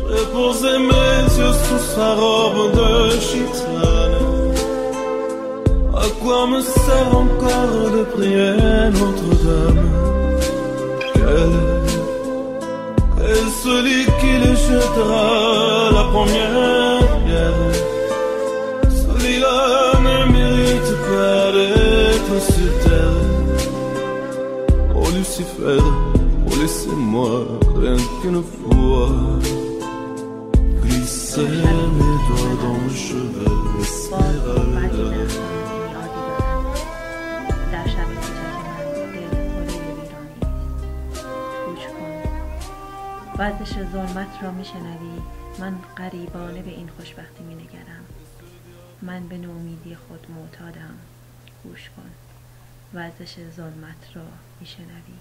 J'ai posé mes yeux sous sa robe de gitane. À quoi me sert encore de prier Notre-Dame? Quel est celui qui les jettera la première pierre? Celui-là ne mérite pas d'être sur terre. Oh Lucifer, oh laissez-moi rien qu'une fois glisser mes doigts dans le cheveux esmeralda. در شب کوچک من دل خوره ویرانی گوش کن. وزش ظلمت را میشنوی؟ من غریبانه به این خوشبختی مینگرم. من به نومیدی خود معتادم. گوش کن. وزش ظلمت را میشنوی؟